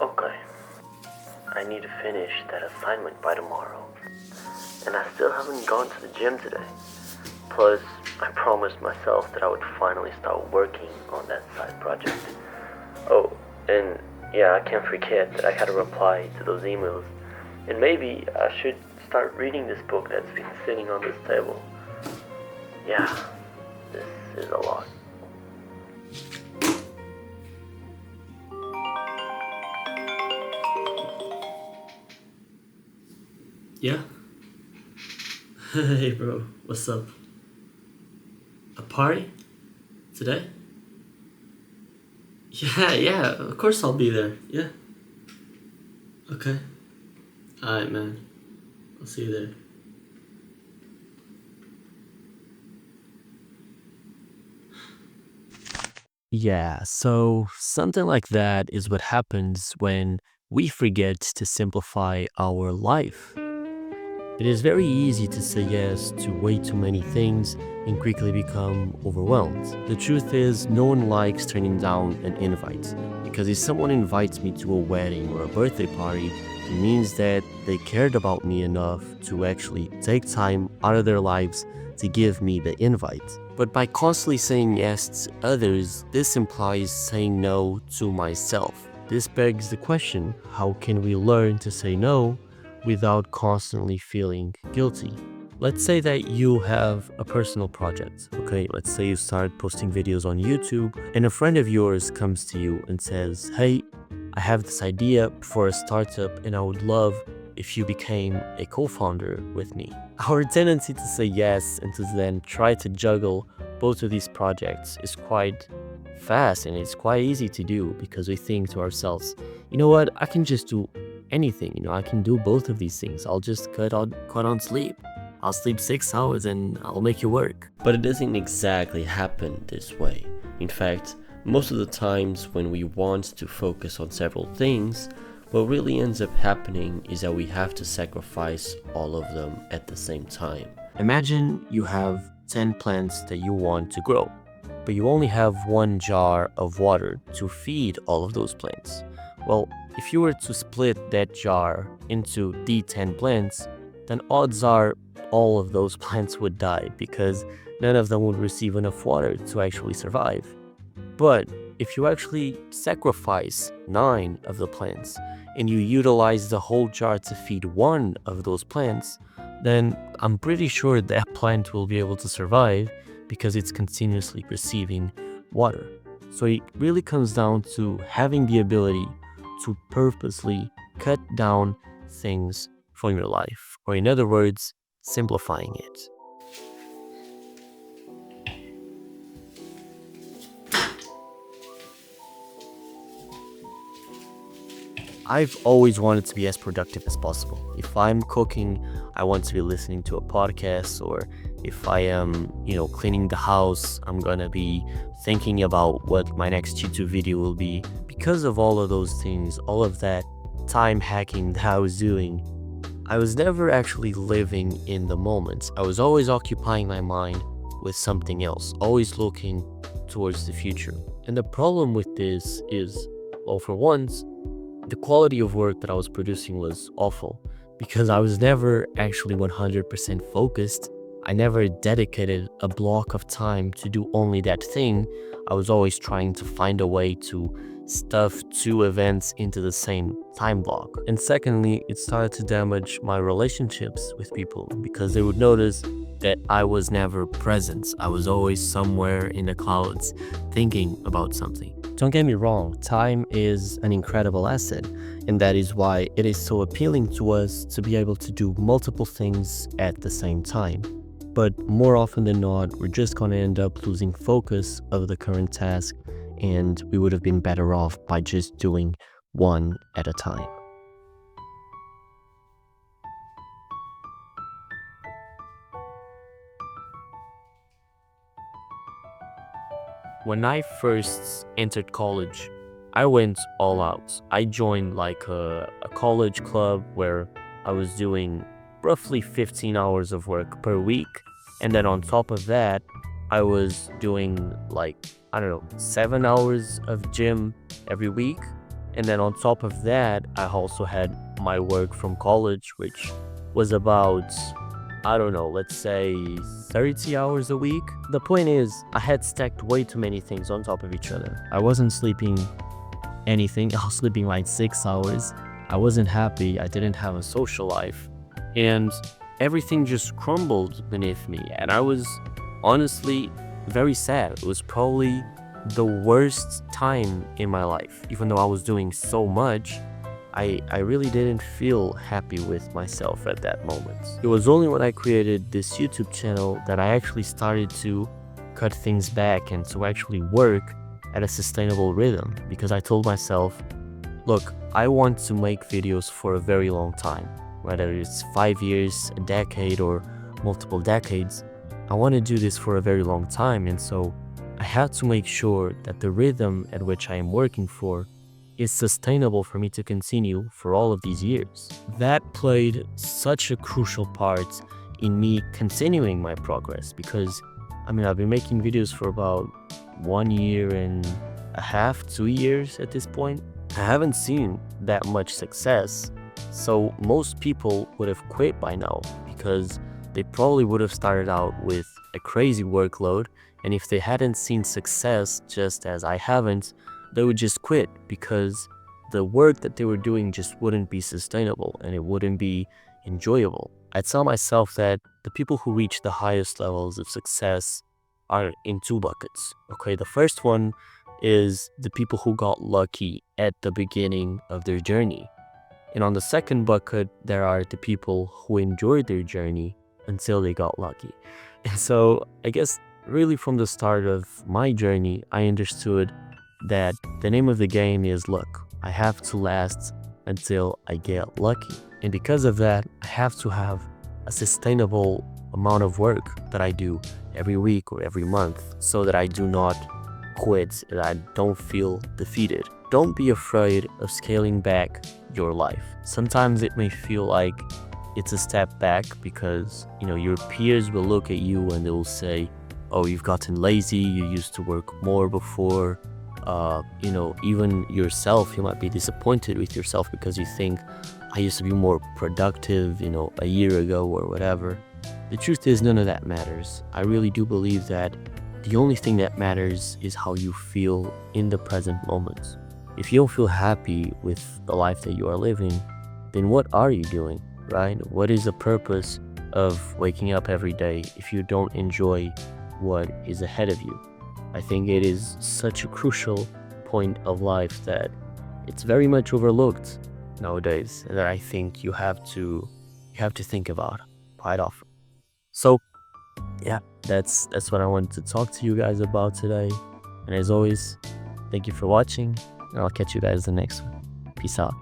Okay, I need to finish that assignment by tomorrow. And I still haven't gone to the gym today. Plus, I promised myself that I would finally start working on that side project. Oh, and yeah, I can't forget that I gotta reply to those emails. And maybe I should start reading this book that's been sitting on this table. Yeah, this is a lot. Yeah? Hey bro, what's up? A party? Today? Yeah, of course I'll be there. Yeah. Okay. Alright, man. I'll see you there. Yeah, so something like that is what happens when we forget to simplify our life. It is very easy to say yes to way too many things and quickly become overwhelmed. The truth is, no one likes turning down an invite, because if someone invites me to a wedding or a birthday party, it means that they cared about me enough to actually take time out of their lives to give me the invite. But by constantly saying yes to others, this implies saying no to myself. This begs the question, how can we learn to say no without constantly feeling guilty? Let's say that you have a personal project, okay? Let's say you start posting videos on YouTube and a friend of yours comes to you and says, hey, I have this idea for a startup and I would love if you became a co-founder with me. Our tendency to say yes and to then try to juggle both of these projects is quite fast and it's quite easy to do because we think to ourselves, you know what, I can just do anything, I can do both of these things. I'll just cut on sleep. I'll sleep 6 hours and I'll make it work. But it doesn't exactly happen this way. In fact, most of the times when we want to focus on several things, what really ends up happening is that we have to sacrifice all of them at the same time. Imagine you have 10 plants that you want to grow, but you only have 1 jar of water to feed all of those plants. Well, if you were to split that jar into the 10 plants, then odds are all of those plants would die because none of them would receive enough water to actually survive. But if you actually sacrifice 9 of the plants and you utilize the whole jar to feed 1 of those plants, then I'm pretty sure that plant will be able to survive because it's continuously receiving water. So it really comes down to having the ability to purposely cut down things from your life, or in other words, simplifying it. I've always wanted to be as productive as possible. If I'm cooking, I want to be listening to a podcast, or if I am, cleaning the house, I'm gonna be thinking about what my next YouTube video will be. Because of all of those things, all of that time hacking that I was doing, I was never actually living in the moment. I was always occupying my mind with something else, always looking towards the future. And the problem with this is, well, for once, the quality of work that I was producing was awful because I was never actually 100% focused. I never dedicated a block of time to do only that thing. I was always trying to find a way to stuff 2 events into the same time block. And secondly, it started to damage my relationships with people because they would notice that I was never present. I was always somewhere in the clouds thinking about something. Don't get me wrong, time is an incredible asset, and that is why it is so appealing to us to be able to do multiple things at the same time. But more often than not, we're just going to end up losing focus of the current task, and we would have been better off by just doing one at a time. When I first entered college, I went all out. I joined like a college club where I was doing roughly 15 hours of work per week. And then on top of that, I was doing like, 7 hours of gym every week. And then on top of that, I also had my work from college, which was about, I don't know, let's say 30 hours a week. The point is, I had stacked way too many things on top of each other. I wasn't sleeping anything. I was sleeping like 6 hours. I wasn't happy. I didn't have a social life. And everything just crumbled beneath me. And I was honestly very sad. It was probably the worst time in my life. Even though I was doing so much, I really didn't feel happy with myself at that moment. It was only when I created this YouTube channel that I actually started to cut things back and to actually work at a sustainable rhythm, because I told myself, look, I want to make videos for a very long time, whether it's 5 years, a decade, or multiple decades. I want to do this for a very long time, and so I had to make sure that the rhythm at which I am working for is sustainable for me to continue for all of these years. That played such a crucial part in me continuing my progress, because I've been making videos for about 1 year and a half, 2 years at this point. I haven't seen that much success, so most people would have quit by now, because they probably would have started out with a crazy workload, and if they hadn't seen success, just as I haven't, they would just quit, because the work that they were doing just wouldn't be sustainable and it wouldn't be enjoyable. I tell myself that the people who reach the highest levels of success are in two buckets. Okay, the first one is the people who got lucky at the beginning of their journey. And on the second bucket, there are the people who enjoyed their journey until they got lucky. And so I guess really from the start of my journey, I understood that the name of the game is luck. I have to last until I get lucky. And because of that, I have to have a sustainable amount of work that I do every week or every month, so that I do not quit, that I don't feel defeated. Don't be afraid of scaling back your life. Sometimes it may feel like it's a step back, because your peers will look at you and they will say, oh, you've gotten lazy, you used to work more before. Even yourself, you might be disappointed with yourself because you think, I used to be more productive, a year ago or whatever. The truth is, none of that matters. I really do believe that the only thing that matters is how you feel in the present moment. If you don't feel happy with the life that you are living, then what are you doing, right? What is the purpose of waking up every day if you don't enjoy what is ahead of you? I think it is such a crucial point of life that it's very much overlooked nowadays, that I think you have to think about quite often. So yeah, that's what I wanted to talk to you guys about today. And as always, thank you for watching, and I'll catch you guys in the next one. Peace out.